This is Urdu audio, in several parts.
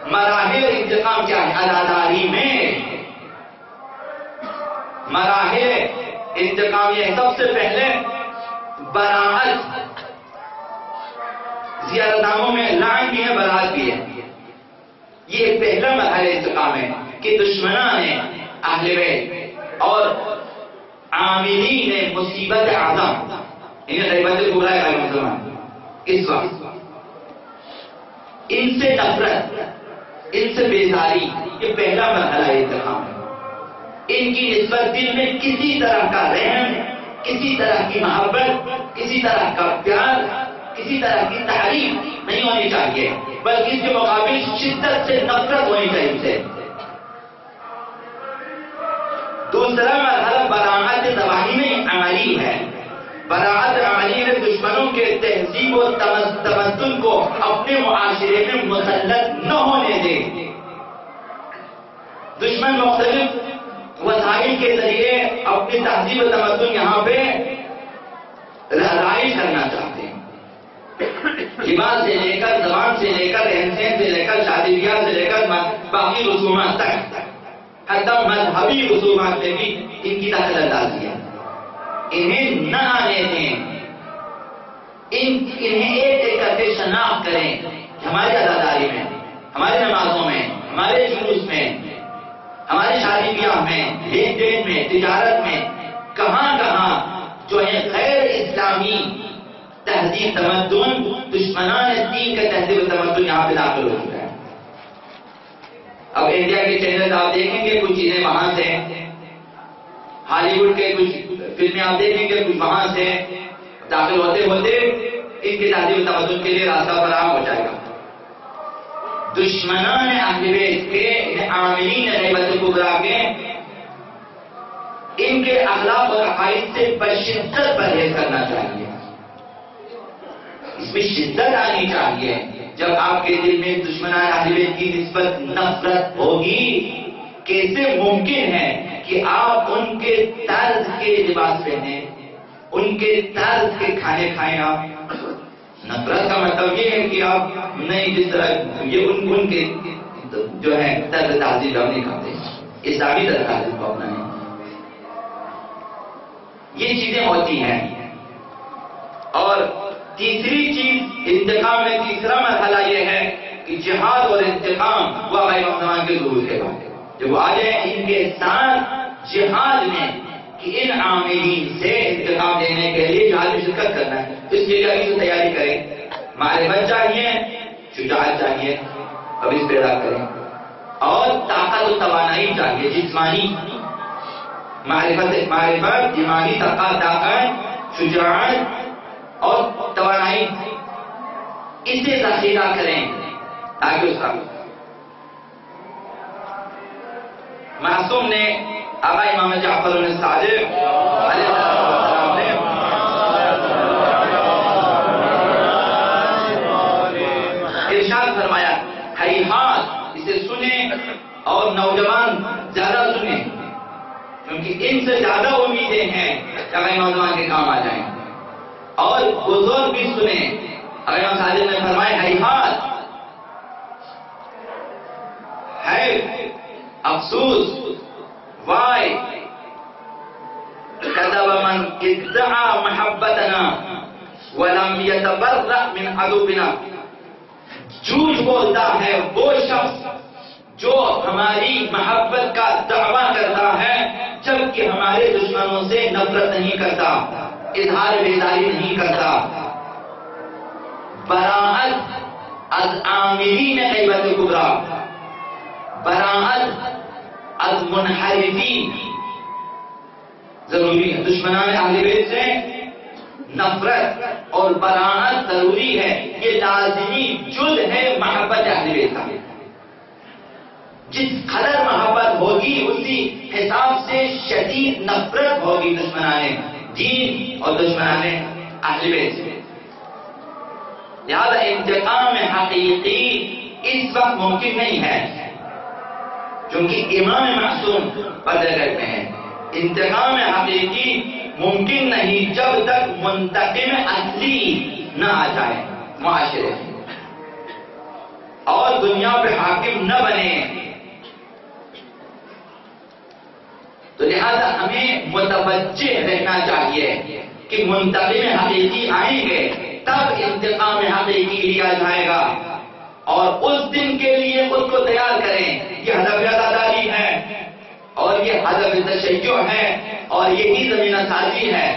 مراحل انتقام کیا ہے؟ اداداری میں مراحل انتقام یہ ہے، سب سے پہلے براعت، زیارت ناموں میں لعن بھی ہے، برات بھی ہے. یہ پہلا مرحلہ انتقام ہے کہ دشمنان اہل بیت اور عاملین مصیبت اعظم، انہیں غیبت کبریٰ ہے غیر مسلمان، اس وقت ان سے نفرت، ان سے بیزاری، یہ پہلا مرحلہ انتقام ہے. ان کی نسبت دل میں کسی طرح کا رحم، کسی طرح کی محبت، کسی طرح کا پیار، کسی طرح کی تعریف نہیں ہونی چاہیے، بلکہ اس کے مقابل شدت سے نفرت ہونی چاہیے اسے. دوسرا مرحلہ براعت ظواہری عملی ہے. براعت عملی میں دشمنوں کے تہذیب و تمدن کو اپنے معاشرے میں مسلط نہ ہونے دے. دشمن مختلف وسائل کے ذریعے اپنی تہذیب و تمدن یہاں پہ رائج کرنا چاہتے ہیں. لباس سے لے کر، زبان سے لے کر، رہن سہن سے لے کر، شادی بیاہ سے لے کر باقی رسومات تک، حتی مذہبی رسومات میں بھی ان کی دخل اندازی ہے. انہیں نہ آنے دیں، انہیں ایک ایک کر کے شناخت کریں کہ ہماری عزاداری میں، ہمارے نمازوں میں، ہمارے جلوس میں، ہمارے شادی بیاہ میں، لین دین میں، تجارت میں، کہاں کہاں جو ہے غیر اسلامی تہذیب تمدن، دشمنان دین کا تہذیب تمدن یہاں پہ داخل ہو چکا ہے. اب انڈیا کے چینل آپ دیکھیں گے کچھ چیزیں وہاں سے، ہالی ووڈ کے کچھ فلمیں آپ دیکھیں گے کچھ وہاں سے داخل ہوتے ہوتے ان کے تہذیب تمدن کے لیے راستہ فراہم ہو جائے گا. دشمنان اہل بیت کے عاملین غیبت کبریٰ کے ان کے اخلاق اور عقائد سے بشدت پرہیز کرنا چاہیے. اس میں شدت آنی چاہیے. جب آپ کے دل میں دشمنان اہل بیت کی نسبت نفرت ہوگی، کیسے ممکن ہے کہ آپ ان کے طرز کے لباس پہنیں، ان کے طرز کے کھانے کھائیں؟ آپ نفرت کا مطلب یہ ہے کہ آپ نہیں، جس طرح یہ ان کے جو ہے طرز تہذیب ہم نہیں کرتے، اسلامی طرز تہذیب کو اپنائیں. یہ چیزیں ہوتی ہیں. اور تیسری چیز انتقام میں تیسرا مرحلہ یہ ہے کہ جہاد اور انتقام وہ غیر مسلمان کے ظہور کے بعد جب آ جائیں ان کے ساتھ جہاد میں کہ ان عاملین سے انتقام دینے کے لیے جہاد میں شرکت کرنا ہے. اس کے لیے ابھی سے تیاری کریں، معرفت چاہیے، شجاعت چاہیے، اب اس پیدا کریں، اور طاقت و توانائی چاہیے، جسمانی معرفت، جسمانی طاقت، شجاعت اور توانائی، اسے ذخیرہ کریں تاکہ اس کا معصوم نے آبا امام جعفر الصادق علیہ السلام نے ارشاد فرمایا، ہیہات، اسے سنیں اور نوجوان زیادہ سنیں کیونکہ ان سے زیادہ امیدیں ہیں کہ آبا امام زمان کے کام آ جائیں. اور بزرگ بھی سنیں. امام صادق نے فرمایا، ہیہات، ہے افسوس، وائے، کذب من ادعا محبتنا ولم يتبرأ من عدونا. جھوٹ بولتا ہے وہ شخص جو ہماری محبت کا دعویٰ کرتا ہے جبکہ ہمارے دشمنوں سے نفرت نہیں کرتا، اظہار بیزاری نہیں کرتا. براعت از عاملین غیبت کبریٰ، براعت از منحرفین ضروری ہے. دشمنان اہل بیت سے نفرت اور براعت ضروری ہے. یہ لازمی جز ہے محبت اہل بیت کا. جس قدر محبت ہوگی اسی حساب سے شدید نفرت ہوگی دشمنان دین اور دشمنان اہل بیت سے. لہذا انتقام حقیقی اس وقت ممکن نہیں ہے کیونکہ امام معصوم پردہ کرتے ہیں. انتقام حقیقی ممکن نہیں جب تک منتقم اصلی نہ آ جائے معاشرے میں. اور دنیا پہ حاکم نہ بنے. تو لہذا ہمیں متوجہ رہنا چاہیے کہ منتقم حقیقی آئیں گے تب انتقام حقیقی لیا جائے گا، اور اس دن کے لیے خود کو تیار کریں. یہ ہدف عزاداری ہے اور یہ ہدف تشیع ہے اور یہی زمینہ سازی ہے،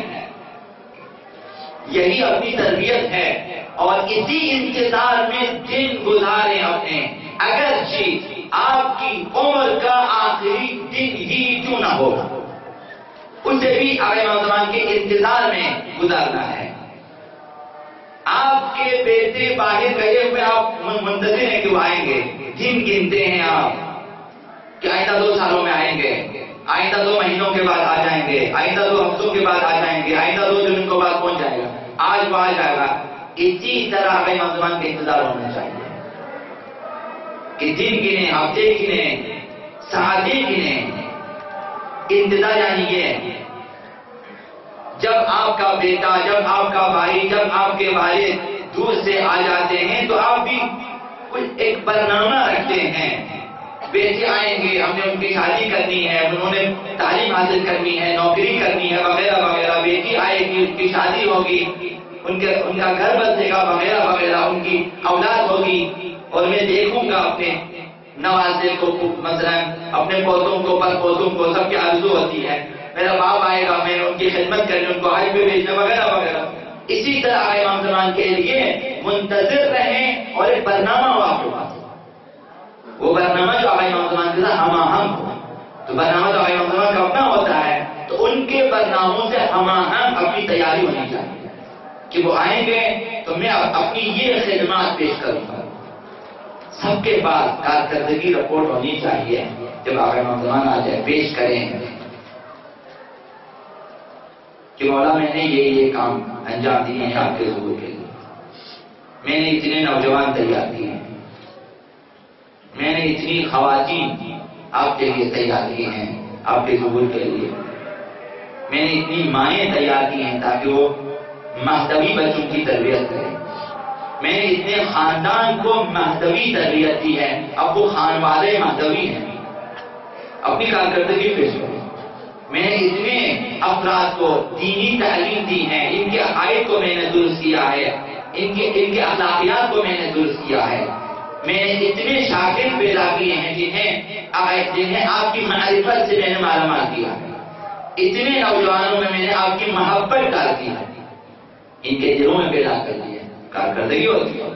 یہی اپنی تربیت ہے، اور اسی انتظار میں دن گزاریں اپنے. اگرچہ آپ کی عمر کا آخری دن ہی کیوں نہ ہو، اسے بھی آقا امام کے انتظار میں گزارنا ہے. آپ کے بیٹے باہر گئے ہوئے آپ منتظر ہیں کہ وہ آئیں گے، دن گنتے ہیں آپ کہ آئندہ 2 سالوں میں آئیں گے، آئندہ 2 مہینوں کے بعد آ جائیں گے، آئندہ 2 ہفتوں کے بعد آ جائیں گے، آئندہ 2 دن کے بعد پہنچ جائے گا، آج وہ آ جائے گا. اسی طرح آقا امام کا انتظار ہونا چاہیے کہ دن گنے، ہفتے گنے، ساعتیں گنے. انتظار یعنی یہ جب آپ کا بیٹا، جب آپ کا بھائی، جب آپ کے والد دور سے آ جاتے ہیں تو آپ بھی کچھ ایک برنامہ رکھتے ہیں. بیٹے آئیں گے، ہم نے ان کی شادی کرنی ہے، انہوں نے تعلیم حاصل کرنی ہے، نوکری کرنی ہے وغیرہ وغیرہ. بیٹی آئے گی، ان کی شادی ہوگی، ان کا گھر بسے گا وغیرہ وغیرہ، ان کی اولاد ہوگی، اور میں دیکھوں گا اپنے نوازے کو، مثلا اپنے پوتوں کو، پر پوتوں کو، سب کی آرزو ہوتی ہے میرا باپ آئے گا، میں نے ان کی خدمت کرنی، ان کو حج پہ بھیجنا وغیرہ وغیرہ. اسی طرح آقا امام زمان کے لیے منتظر رہیں اور ایک برنامہ ہو آپ کے پاس. وہ برنامہ جو آقا امام زمان کے ساتھ ہم آہنگ ہو. تو برنامہ جو آقا امام زمان کا اپنا ہوتا ہے، تو ان کے برناموں سے ہم آہنگ اپنی تیاری ہونی چاہیے کہ وہ آئیں گے تو میں اپنی یہ خدمات پیش کروں گا. سب کے پاس کارکردگی رپورٹ ہونی چاہیے. جب آقا امام زمان آ جائے پیش کریں کہ مولا میں نے یہ کام انجام دیے ہیں آپ کے ظہور کے لیے، میں نے اتنے نوجوان تیار کیے ہیں، میں نے اتنی خواتین آپ کے لیے تیار کی ہیں آپ کے ظہور کے لیے، میں نے اتنی مائیں تیار کی ہیں تاکہ وہ مہدوی بچوں کی تربیت کریں، میں نے اتنے خاندان کو مہدوی تربیت دی ہے، اب وہ خان والے مہدوی ہیں، اپنی کارکردگی پیش کریں. میں نے اتنے افراد کو دینی تعلیم دی ہے، ان کے عقائد کو میں نے درست کیا ہے، ان کے اخلاقیات کو میں نے درست کیا ہے. میں نے اتنے شاگرد پیدا کیے ہیں جنہیں آپ کی معرفت سے میں نے مالا مال کیا ہے. اتنے نوجوانوں میں نے آپ کی محبت ڈال دی ہے، ان کے دلوں میں پیدا کر دی ہے، کارکردگی ہوتی ہے.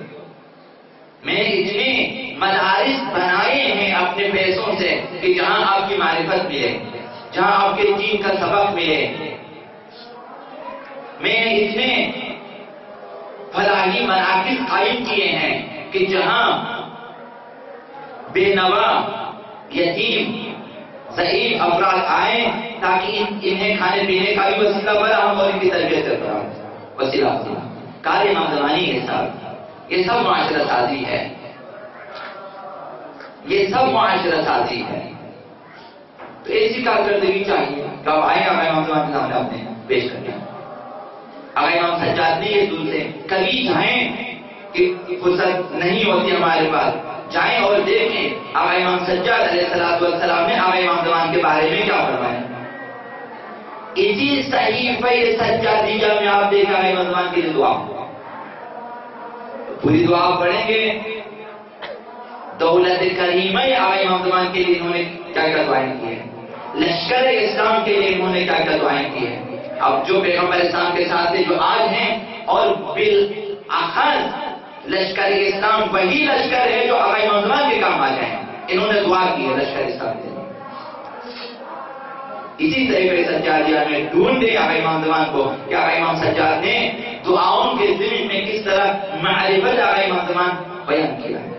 میں نے اتنے مدارس بنائے ہیں اپنے پیسوں سے کہ جہاں آپ کی معرفت ملے، جہاں آپ کے دین کا سبق ملے. میں نے اتنے فلاحی مراکز قائم کیے ہیں کہ جہاں بے نوا، یتیم، ضعیف افراد آئیں تاکہ انہیں کھانے پینے کا بھی وسیلہ بنا ہم اور ان کی تربیت کرتا ہوں وسیلہ ہوتا. کار امام زمانی کے ساتھ یہ سب معاشرہ سازی ہے، یہ سب معاشرہ سازی ہے. تو ایسی کارکردگی چاہیے کہ آپ آئیں آقا امام زمان کے سامنے اپنے پیش کریں. آقا امام سجاد نے یہ دور سے کبھی چاہیں کہ فرصت نہیں ہوتی ہمارے پاس، جائیں اور دیکھیں آقا امام سجاد علیہ السلام نے آقا امام زمان کے بارے میں کیا فرمایا. اسی صحیفہ سجادیہ میں آپ دیکھیں آقا امام زمان کی دعا، پوری دعا آپ پڑھیں گے. دولت کریمہ آقا امام زمان کے لیے انہوں نے کیا کیا دعائیں کی ہیں، لشکر اسلام کے لیے انہوں نے کیا کیا دعائیں کی ہیں. اب جو پیغمبر اسلام کے ساتھ جو آج ہیں، اور بالاخص لشکر اسلام وہی لشکر ہے جو آقا امام زمان کے کام آ جائیں، انہوں نے دعا کی ہے لشکر اسلام کے لیے. اسی طریقے سجادیہ میں ڈھونڈے آقا امام زمان کو کہ آقا امام سجاد نے دعاؤں کے ضمن میں کس طرح معرفت آقا امام زمان بیان کیا ہے.